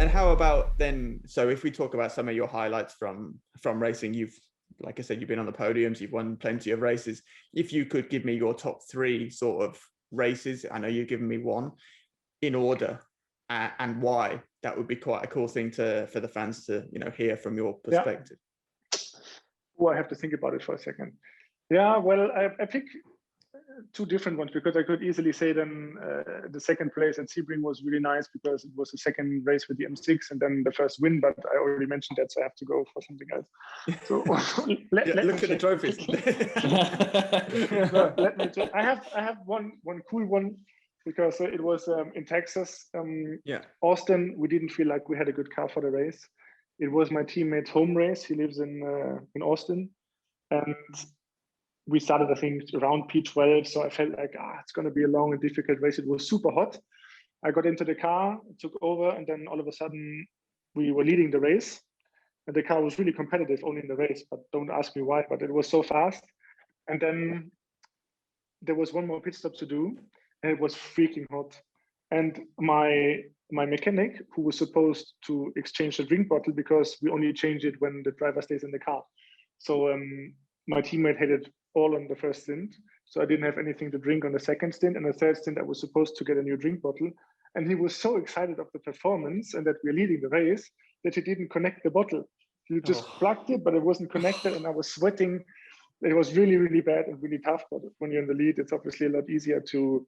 And how about then, so if we talk about some of your highlights from racing, you've, like I said, you've been on the podiums, you've won plenty of races. If you could give me your top three sort of races, I know you've given me one, in order, and why, that would be quite a cool thing for the fans to, hear from your perspective. Oh, I have to think about it for a second. Yeah, well, I pick two different ones, because I could easily say then the second place at Sebring was really nice because it was the second race with the M6 and then the first win, but I already mentioned that, so I have to go for something else. So look at the trophies. Let me check. I have one cool one, because it was in Texas. Austin, we didn't feel like we had a good car for the race. It was my teammate's home race. He lives in Austin, and we started, I think, around P12. So I felt like, it's going to be a long and difficult race. It was super hot. I got into the car, took over, and then all of a sudden we were leading the race. And the car was really competitive only in the race, but don't ask me why, but it was so fast. And then there was one more pit stop to do, and it was freaking hot. And my mechanic, who was supposed to exchange the drink bottle, because we only change it when the driver stays in the car. So my teammate had it all on the first stint. So I didn't have anything to drink on the second stint. And the third stint, I was supposed to get a new drink bottle. And he was so excited of the performance and that we're leading the race that he didn't connect the bottle. He just plugged it, but it wasn't connected, and I was sweating. It was really, really bad and really tough. But when you're in the lead, it's obviously a lot easier to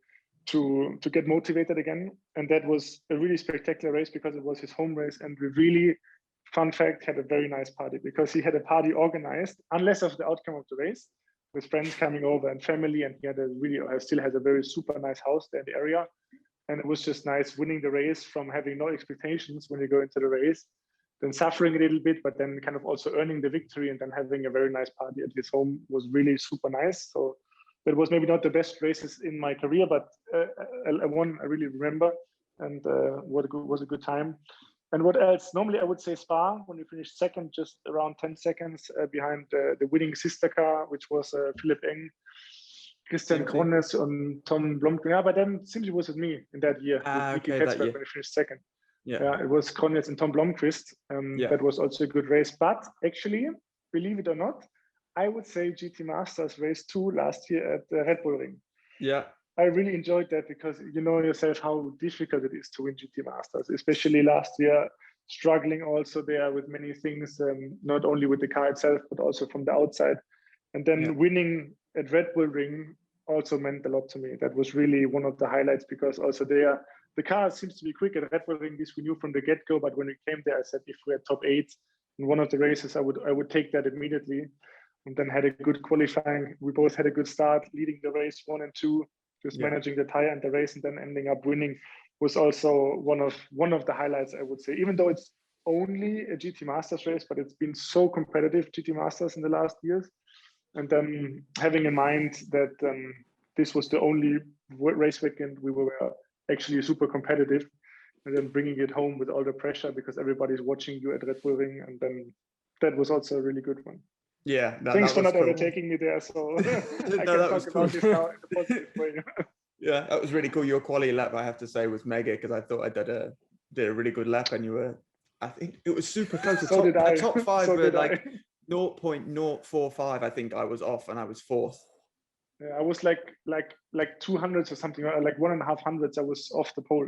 get motivated again. And that was a really spectacular race because it was his home race. And we really, fun fact, had a very nice party, because he had a party organized, unless of the outcome of the race, with friends coming over and family. And he had still has a very super nice house there in the area. And it was just nice winning the race from having no expectations when you go into the race, then suffering a little bit, but then kind of also earning the victory and then having a very nice party at his home was really super nice. So that was maybe not the best races in my career, but one I really remember, and was a good time. And what else? Normally I would say Spa, when we finished second, just around 10 seconds behind the winning sister car, which was Philipp Eng, Christian Krones, and Tom Blomqvist. Yeah, but then simply was with me in that year. With Nicky Petzberg when we finished second. Yeah, it was Krones and Tom Blomqvist. That was also a good race. But actually, believe it or not, I would say GT Masters race 2 last year at the Red Bull Ring. Yeah. I really enjoyed that, because you know yourself how difficult it is to win GT Masters, especially last year, struggling also there with many things, not only with the car itself, but also from the outside. And then winning at Red Bull Ring also meant a lot to me. That was really one of the highlights, because also there, the car seems to be quick at Red Bull Ring. This we knew from the get-go, but when we came there, I said if we had top 8 in one of the races, I would take that immediately. And then had a good qualifying. We both had a good start, leading the race 1 and 2, just managing the tire and the race, and then ending up winning was also one of the highlights, I would say. Even though it's only a GT Masters race, but it's been so competitive, GT Masters, in the last years. And then having in mind that this was the only race weekend we were actually super competitive, and then bringing it home with all the pressure because everybody's watching you at Red Bull Ring, and then that was also a really good one. Yeah, thanks for not overtaking me there, so I can talk about this now in a positive way. Yeah, that was really cool. Your quality lap, I have to say, was mega, because I thought I did a really good lap, and you were, I think it was super close. The top 5 were like 0.045. I think I was off, and I was 4th. Yeah, I was like 200s or something, like 1.5 hundreds. I was off the pole.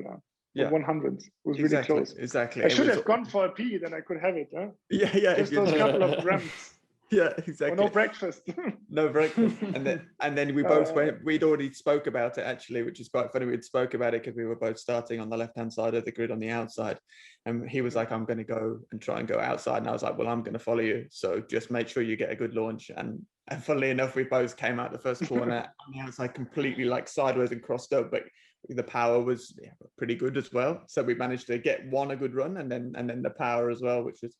Yeah, 100. It was really close. Exactly. I should have gone for a P, then I could have it. Huh? Yeah. Just those couple of grams. Yeah, exactly. Or no breakfast. No breakfast. And then we both went, we'd already spoke about it, actually, which is quite funny. We'd spoke about it because we were both starting on the left-hand side of the grid on the outside. And he was like, I'm going to go and try and go outside. And I was like, well, I'm going to follow you. So just make sure you get a good launch. And funnily enough, we both came out the first corner on the outside completely like sideways and crossed up, but the power was pretty good as well. So we managed to get a good run, and then the power as well, which was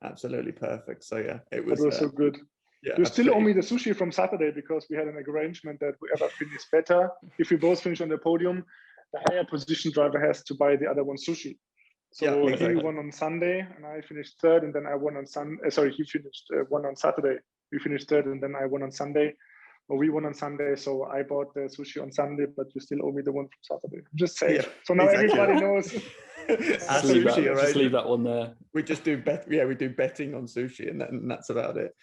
absolutely perfect. So yeah, it was so good. Yeah, you still owe me the sushi from Saturday, because we had an arrangement that whoever finishes better, if we both finish on the podium, the higher position driver has to buy the other one sushi. So he won on Sunday, and I finished 3rd, and then I won on Sunday. Sorry, he finished 1 on Saturday. We finished 3rd, and then I won on Sunday. or we won on Sunday, so I bought the sushi on Sunday, but you still owe me the one from Saturday. Just say. Yeah, so now exactly. everybody knows. Just leave that one there. We just do we do betting on sushi, and that's about it.